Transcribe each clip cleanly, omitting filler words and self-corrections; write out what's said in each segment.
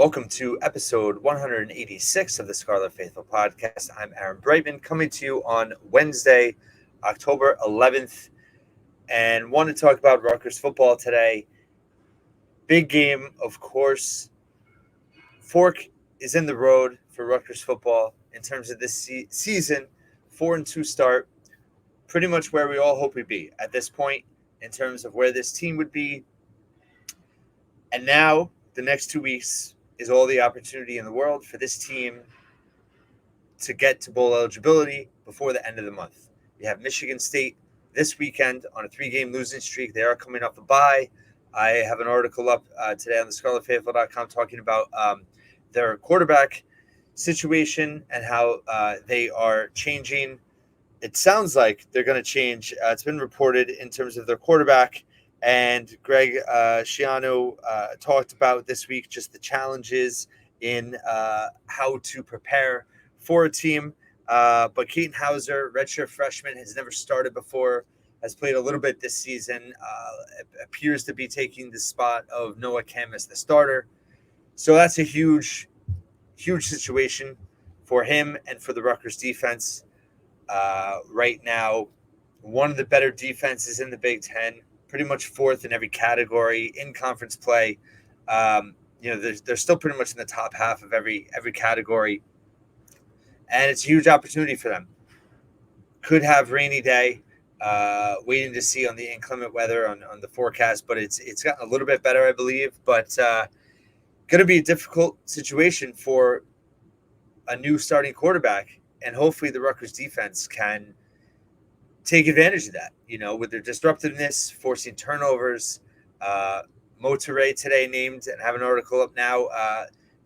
Welcome to episode 186 of the Scarlet Faithful podcast. I'm Aaron Breitman, coming to you on Wednesday, October 11th, and want to talk about Rutgers football today. Big game, of course. Fork is in the road for Rutgers football in terms of this season. 4-2 start, pretty much where we all hope we'd be at this point in terms of where this team would be. And now, the next 2 weeks is all the opportunity in the world for this team to get to bowl eligibility before the end of the month. You have Michigan State this weekend on a 3-game losing streak. They are coming off a bye. I have an article up today on the scarletfaithful.com talking about their quarterback situation and how they are changing. It sounds like they're going to change. It's been reported in terms of their quarterback. And Greg Schiano talked about this week just the challenges in how to prepare for a team. But Keaton Hauser, redshirt freshman, has never started before, has played a little bit this season, appears to be taking the spot of Noah Kim as the starter. So that's a huge, huge situation for him and for the Rutgers defense. Right now, one of the better defenses in the Big Ten, pretty much fourth in every category in conference play. They're still pretty much in the top half of every category, and it's a huge opportunity for them. Could have rainy day, waiting to see on the inclement weather on the forecast, but it's gotten a little bit better, I believe. But going to be a difficult situation for a new starting quarterback, and hopefully the Rutgers defense can take advantage of that, with their disruptiveness, forcing turnovers. Motoré today named, and have an article up now,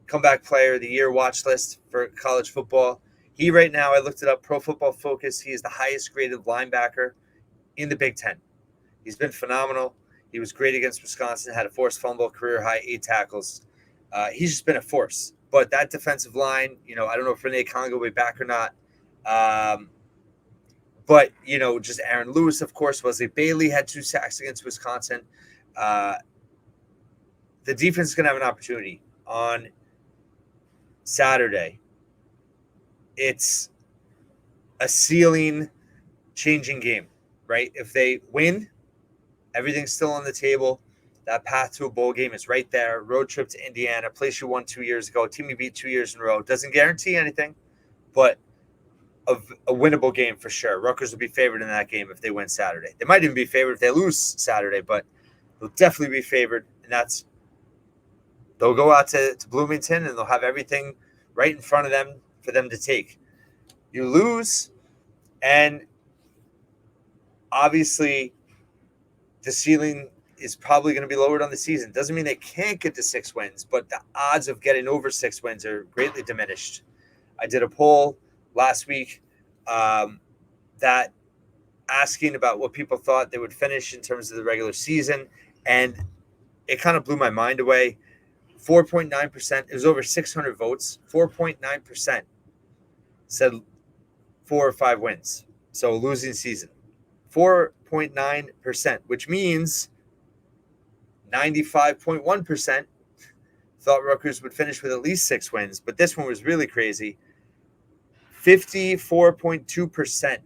comeback player of the year watch list for college football. He right now, I looked it up, Pro Football Focus, he is the highest graded linebacker in the Big Ten. He's been phenomenal. He was great against Wisconsin, had a forced fumble, career high 8 tackles. He's just been a force. But that defensive line, I don't know if Renee Congo will be back or not. But, just Aaron Lewis, of course, Wesley Bailey had 2 sacks against Wisconsin. The defense is going to have an opportunity on Saturday. It's a ceiling-changing game, right? If they win, everything's still on the table. That path to a bowl game is right there. Road trip to Indiana, place you won 2 years ago, team you beat 2 years in a row. Doesn't guarantee anything, but of a winnable game for sure. Rutgers will be favored in that game if they win Saturday. They might even be favored if they lose Saturday, but they'll definitely be favored. And they'll go out to Bloomington and they'll have everything right in front of them for them to take. You lose, and obviously the ceiling is probably going to be lowered on the season. Doesn't mean they can't get to 6 wins, but the odds of getting over 6 wins are greatly diminished. I did a poll last week that asking about what people thought they would finish in terms of the regular season, and it kind of blew my mind away. 4.9%, it was over 600 votes. 4.9% said 4 or 5 wins, so a losing season. 4.9%, which means 95.1% thought Rutgers would finish with at least 6 wins, but this one was really crazy. 54.2%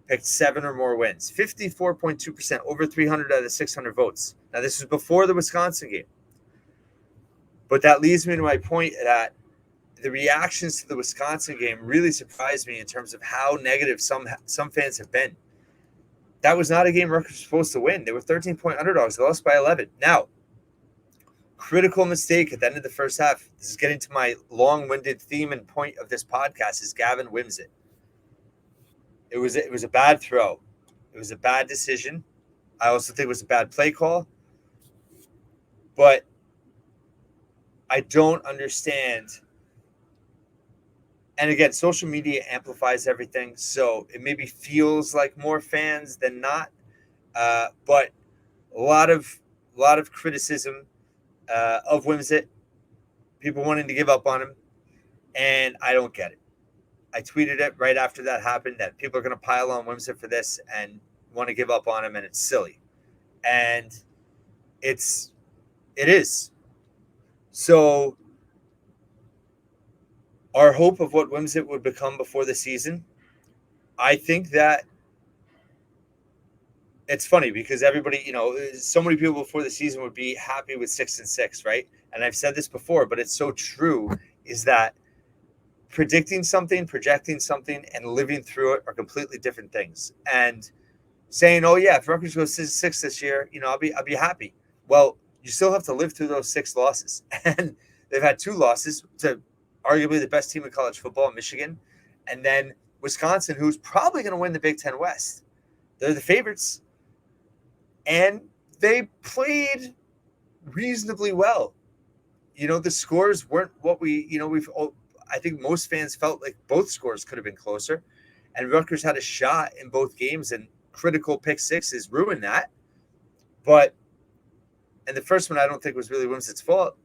picked 7 or more wins. 54.2%, over 300 out of 600 votes. Now, this was before the Wisconsin game. But that leads me to my point that the reactions to the Wisconsin game really surprised me in terms of how negative some fans have been. That was not a game Rutgers was supposed to win. They were 13-point underdogs. They lost by 11. Now, critical mistake at the end of the first half. This is getting to my long-winded theme and point of this podcast, is Gavin Wimsatt. It was a bad throw. It was a bad decision. I also think it was a bad play call. But I don't understand. And again, social media amplifies everything, so it maybe feels like more fans than not. But a lot of criticism of Wimsatt, people wanting to give up on him, and I don't get it. I tweeted it right after that happened that people are going to pile on Wimsatt for this and want to give up on him, and it's silly. And it is. So our hope of what Wimsatt would become before the season, I think that it's funny because everybody, so many people before the season would be happy with 6-6, right? And I've said this before, but it's so true, is that predicting something, projecting something, and living through it are completely different things. And saying, "Oh yeah, if Rutgers goes 6 this year, I'll be happy." Well, you still have to live through those 6 losses, and they've had 2 losses to arguably the best team in college football, Michigan, and then Wisconsin, who's probably going to win the Big Ten West. They're the favorites, and they played reasonably well. The scores weren't what I think most fans felt like both scores could have been closer, and Rutgers had a shot in both games, and critical pick sixes ruined that. And the first one I don't think was really Wimsatt's fault.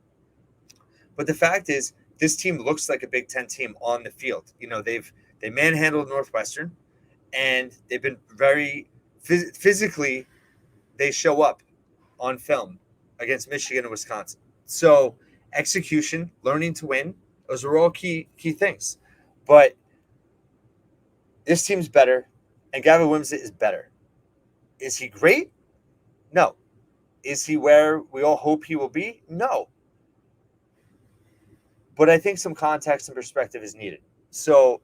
But the fact is, this team looks like a Big Ten team on the field. They manhandled Northwestern, and they've been very physically. They show up on film against Michigan and Wisconsin. So execution, learning to win, those are all key things. But this team's better, and Gavin Wimsatt is better. Is he great? No. Is he where we all hope he will be? No. But I think some context and perspective is needed. So,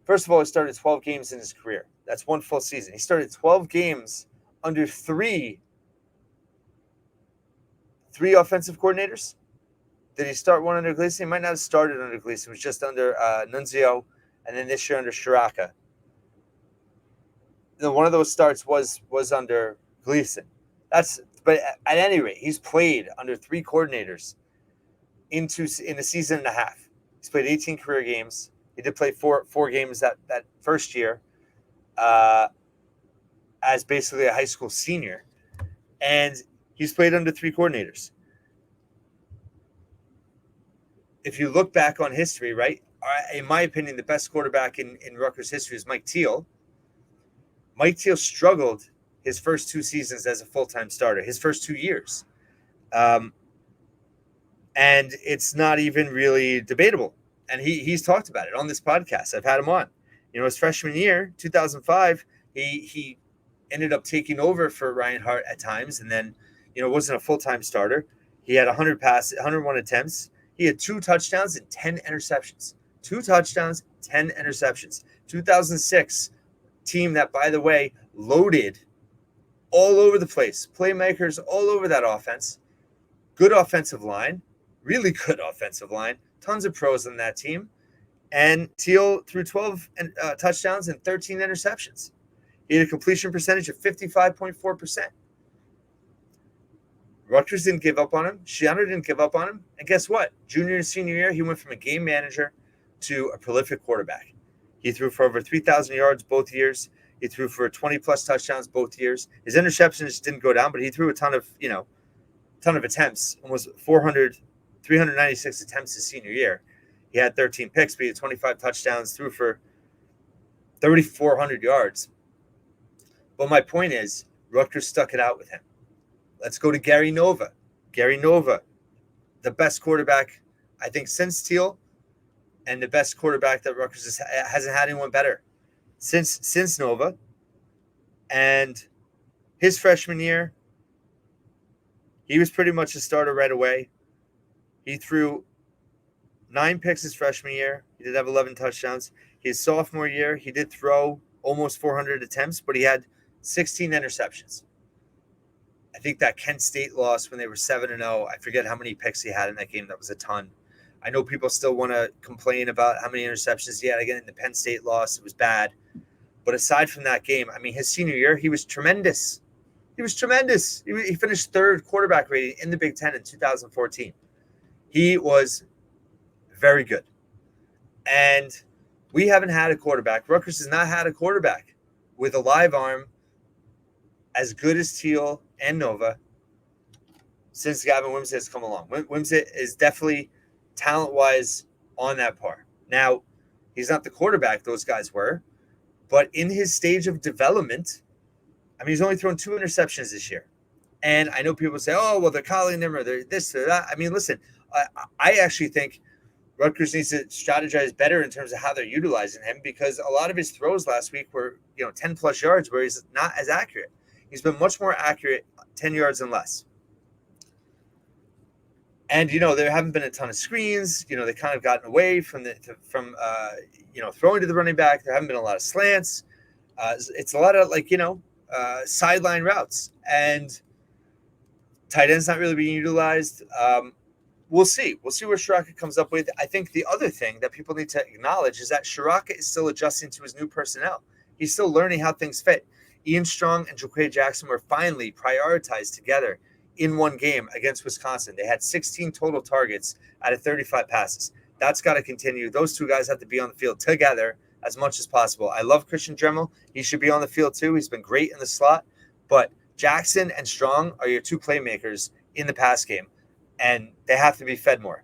first of all, he started 12 games in his career. That's one full season. He started 12 games under three offensive coordinators. Did he start one under Gleason? He might not have started under Gleason. It was just under Nunzio, and then this year under Shiraka. One of those starts was under Gleason. But at any rate, he's played under 3 coordinators in a season and a half. He's played 18 career games. He did play four games that first year as basically a high school senior. And he's played under 3 coordinators. If you look back on history, right, in my opinion, the best quarterback in Rutgers history is Mike Teal. Mike Teal struggled his first 2 seasons as a full-time starter, his first 2 years. And it's not even really debatable. And he's talked about it on this podcast. I've had him on. His freshman year, 2005, he ended up taking over for Ryan Hart at times, and then, wasn't a full-time starter. He had 101 attempts. He had 2 touchdowns and 10 interceptions. 2 touchdowns, 10 interceptions. 2006, team that, by the way, loaded all over the place. Playmakers all over that offense. Good offensive line. Really good offensive line. Tons of pros on that team. And Teal threw 12 touchdowns and 13 interceptions. He had a completion percentage of 55.4%. Rutgers didn't give up on him. Shiano didn't give up on him. And guess what? Junior and senior year, he went from a game manager to a prolific quarterback. He threw for over 3,000 yards both years. He threw for 20-plus touchdowns both years. His interceptions didn't go down, but he threw a ton of attempts, almost 396 attempts his senior year. He had 13 picks, but he had 25 touchdowns, threw for 3,400 yards. But my point is, Rutgers stuck it out with him. Let's go to Gary Nova. Gary Nova, the best quarterback, I think, since Teal, and the best quarterback that Rutgers hasn't had anyone better since Nova. And his freshman year, he was pretty much a starter right away. He threw 9 picks his freshman year. He did have 11 touchdowns. His sophomore year, he did throw almost 400 attempts, but he had 16 interceptions. I think that Kent State loss when they were 7-0, I forget how many picks he had in that game. That was a ton. I know people still want to complain about how many interceptions he had again in the Penn State loss. It was bad. But aside from that game, I mean, his senior year, he was tremendous. He was tremendous. He finished 3rd quarterback rating in the Big Ten in 2014. He was very good. And we haven't had a quarterback. Rutgers has not had a quarterback with a live arm as good as Teal and Nova since Gavin Wimsatt has come along. Wimsatt is definitely talent-wise on that par. Now, he's not the quarterback those guys were, but in his stage of development, I mean, he's only thrown 2 interceptions this year. And I know people say, oh, well, they're calling him or they're this or that. I mean, listen, I actually think Rutgers needs to strategize better in terms of how they're utilizing him, because a lot of his throws last week were, 10 plus yards where he's not as accurate. He's been much more accurate 10 yards and less. And, there haven't been a ton of screens. They kind of gotten away from throwing to the running back. There haven't been a lot of slants. It's a lot of sideline routes, and tight end's not really being utilized. We'll see. We'll see where Shiraka comes up with. I think the other thing that people need to acknowledge is that Shiraka is still adjusting to his new personnel. He's still learning how things fit. Ian Strong and Jaquay Jackson were finally prioritized together in one game against Wisconsin. They had 16 total targets out of 35 passes. That's got to continue. Those two guys have to be on the field together as much as possible. I love Christian Dremel. He should be on the field too. He's been great in the slot. But Jackson and Strong are your two playmakers in the pass game, and they have to be fed more.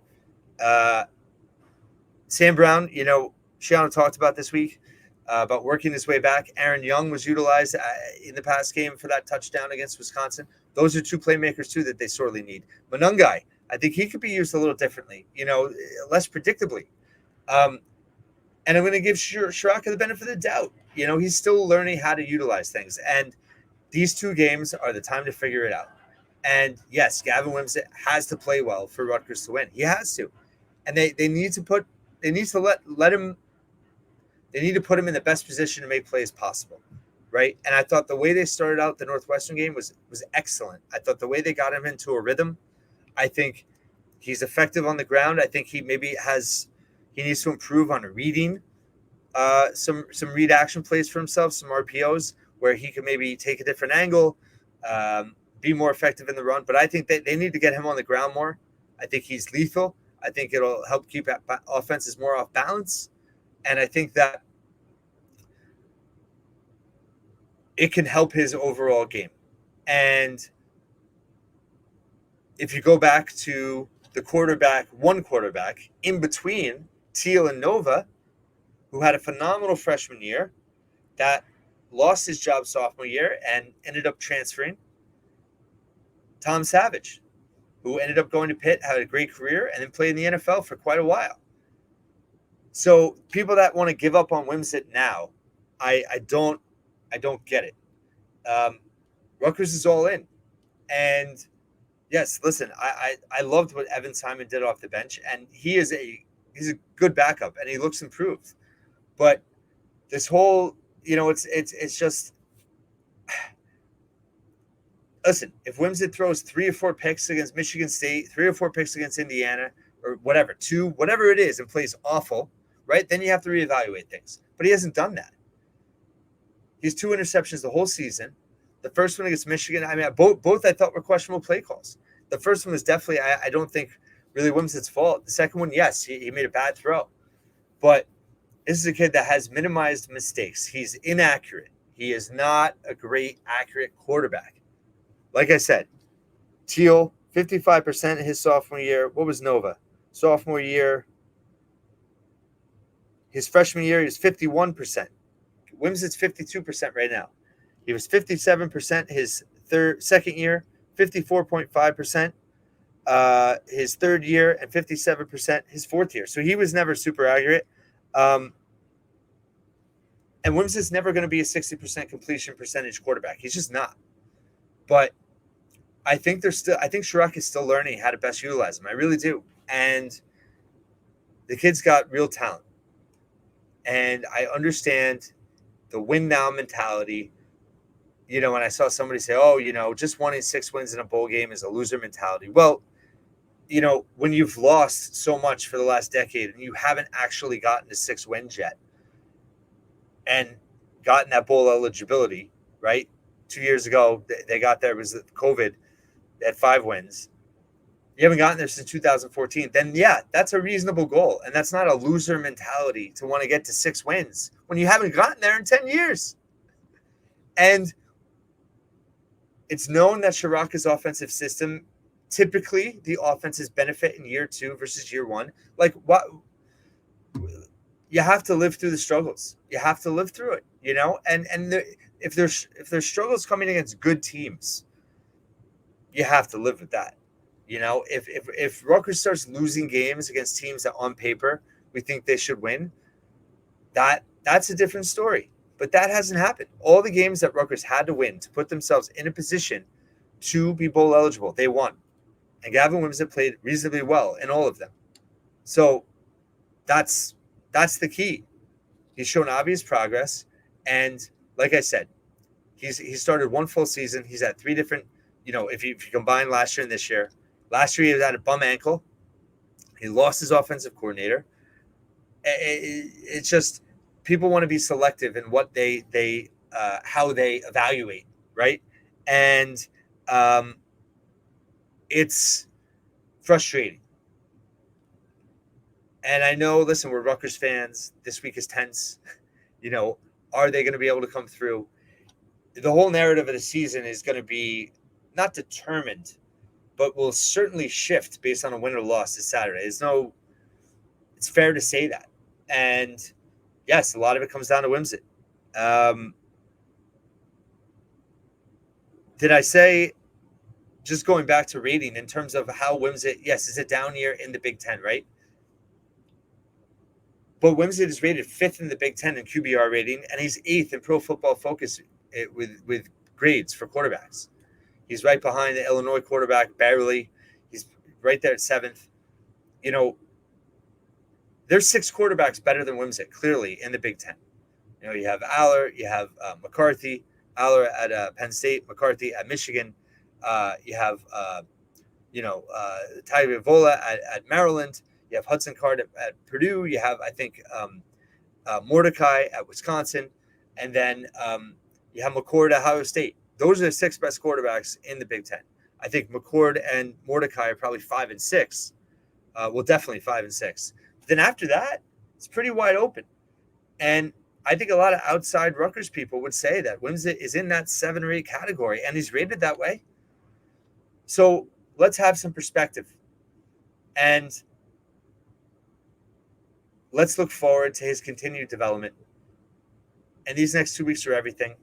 Sam Brown, Shiano talked about this week about working his way back. Aaron Young was utilized in the pass game for that touchdown against Wisconsin. Those are two playmakers, too, that they sorely need. Monungai, I think he could be used a little differently, less predictably. And I'm going to give Shiraka the benefit of the doubt. He's still learning how to utilize things. And these two games are the time to figure it out. And, yes, Gavin Wimsatt has to play well for Rutgers to win. He has to. And they need to put – they need to let him – they need to put him in the best position to make plays possible. Right. And I thought the way they started out the Northwestern game was excellent. I thought the way they got him into a rhythm, I think he's effective on the ground. I think he needs to improve on reading some read action plays for himself, some RPOs where he could maybe take a different angle, be more effective in the run. But I think that they need to get him on the ground more. I think he's lethal. I think it'll help keep offenses more off balance. And I think that it can help his overall game. And if you go back to one quarterback in between Teal and Nova, who had a phenomenal freshman year, that lost his job sophomore year and ended up transferring, Tom Savage, who ended up going to Pitt, had a great career, and then played in the NFL for quite a while. So people that want to give up on Wimsatt now, I don't get it. Rutgers is all in. And yes, listen, I loved what Evan Simon did off the bench, and he's a good backup, and he looks improved. But this whole, it's just listen, if Wimsatt throws 3 or 4 picks against Michigan State, 3 or 4 picks against Indiana, or whatever, 2, whatever it is, and plays awful, right? Then you have to reevaluate things. But he hasn't done that. He has 2 interceptions the whole season. The first one against Michigan, I mean, both I thought were questionable play calls. The first one was definitely, I don't think, really Wimsatt's fault. The second one, yes, he made a bad throw. But this is a kid that has minimized mistakes. He's inaccurate. He is not a great, accurate quarterback. Like I said, Teal, 55% his sophomore year. What was Nova? Sophomore year. His freshman year, he was 51%. Wimsatt's 52% right now. He was 57% his second year, 54.5% his third year, and 57% his fourth year. So he was never super accurate. And Wimsatt's never going to be a 60% completion percentage quarterback. He's just not. But I think Shiraka is still learning how to best utilize him. I really do. And the kid's got real talent. And I understand the win now mentality. When I saw somebody say, just wanting 6 wins in a bowl game is a loser mentality. Well, when you've lost so much for the last decade and you haven't actually gotten to 6 wins yet and gotten that bowl eligibility, right? 2 years ago, they got there, it was COVID, they had 5 wins. You haven't gotten there since 2014, then yeah, that's a reasonable goal. And that's not a loser mentality to want to get to 6 wins when you haven't gotten there in 10 years. And it's known that Shiraka's offensive system, typically the offenses benefit in year 2 versus year 1. Like, what? You have to live through the struggles. You have to live through it, And if there's struggles coming against good teams, you have to live with that. If Rutgers starts losing games against teams that on paper we think they should win, that's a different story. But that hasn't happened. All the games that Rutgers had to win to put themselves in a position to be bowl eligible, they won. And Gavin Wimsatt played reasonably well in all of them. So that's the key. He's shown obvious progress. And like I said, he started one full season. He's had 3 different, if you combine last year and this year. Last year he had a bum ankle. He lost his offensive coordinator. It's just people want to be selective in what they how they evaluate, right? And it's frustrating. And I know, listen, we're Rutgers fans. This week is tense. Are they going to be able to come through? The whole narrative of the season is going to be not determined, but will certainly shift based on a win or loss this Saturday. It's fair to say that. And yes, a lot of it comes down to Wimsatt. Did I say, just going back to rating in terms of how Wimsatt, yes, it's a down year in the Big Ten, right? But Wimsatt is rated 5th in the Big Ten in QBR rating, and he's 8th in Pro Football Focus with grades for quarterbacks. He's right behind the Illinois quarterback, barely. He's right there at 7th. There's 6 quarterbacks better than Wimsatt, clearly, in the Big Ten. You have Aller, you have McCarthy, Aller at Penn State, McCarthy at Michigan. You have, Tagovailoa at Maryland. You have Hudson Card at Purdue. You have, I think, Mordecai at Wisconsin. And then you have McCord at Ohio State. Those are the 6 best quarterbacks in the Big Ten. I think McCord and Mordecai are probably 5 and 6. Definitely 5 and 6. But then after that, it's pretty wide open. And I think a lot of outside Rutgers people would say that Wimsatt is in that 7 or 8 category, and he's rated that way. So let's have some perspective. And let's look forward to his continued development. And these next 2 weeks are everything.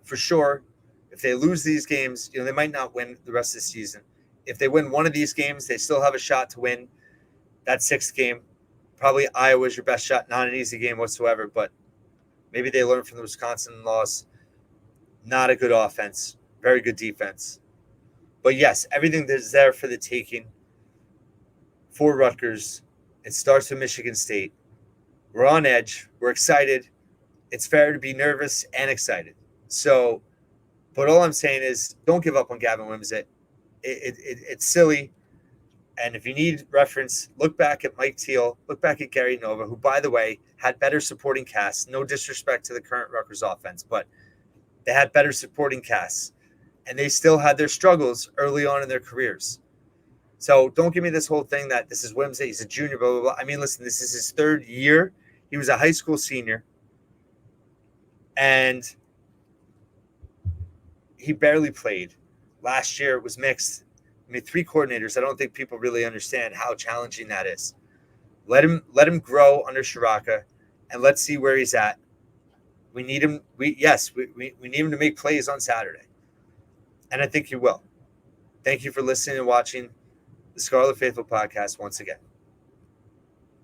For sure, if they lose these games, they might not win the rest of the season. If they win one of these games, they still have a shot to win that 6th game. Probably Iowa's your best shot. Not an easy game whatsoever, but maybe they learn from the Wisconsin loss. Not a good offense. Very good defense. But yes, everything is there for the taking for Rutgers. It starts with Michigan State. We're on edge. We're excited. It's fair to be nervous and excited. So, but all I'm saying is don't give up on Gavin Wimsatt. It's silly. And if you need reference, look back at Mike Teal, look back at Gary Nova, who, by the way, had better supporting casts. No disrespect to the current Rutgers offense, but they had better supporting casts. And they still had their struggles early on in their careers. So don't give me this whole thing that this is Wimsatt, he's a junior, blah, blah, blah. I mean, listen, this is his 3rd year. He was a high school senior. And he barely played. Last year it was mixed. 3 coordinators. I don't think people really understand how challenging that is. Let him grow under Shiraka, and let's see where he's at. We need him. We need him to make plays on Saturday, and I think he will. Thank you for listening and watching the Scarlet Faithful podcast once again.